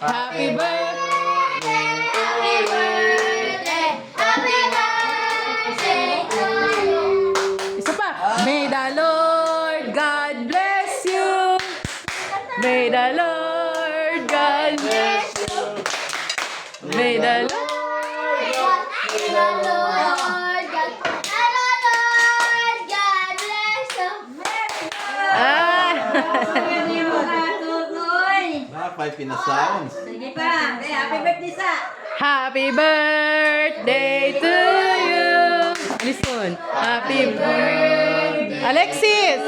Happy birthday. Happy birthday. Happy birthday to you. Isa pa. May the Lord God bless you. May the Lord God bless you. May the Lord. Five pinasounds. Sige pa. Happy birthday sa. Happy birthday to you. Listen. Happy birthday. Alexis.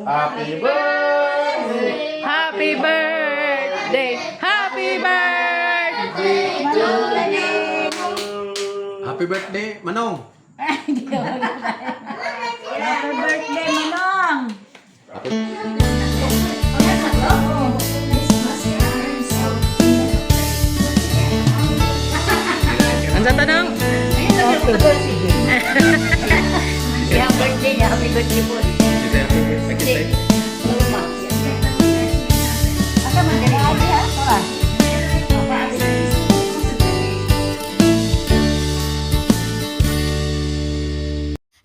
Happy birthday. Happy birthday. Happy birthday to you. Happy birthday, Manong. Happy birthday, Manong. Ang sa tanong? Happy birthday, happy birthday po. Aka man dali abi ha.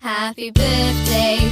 Happy birthday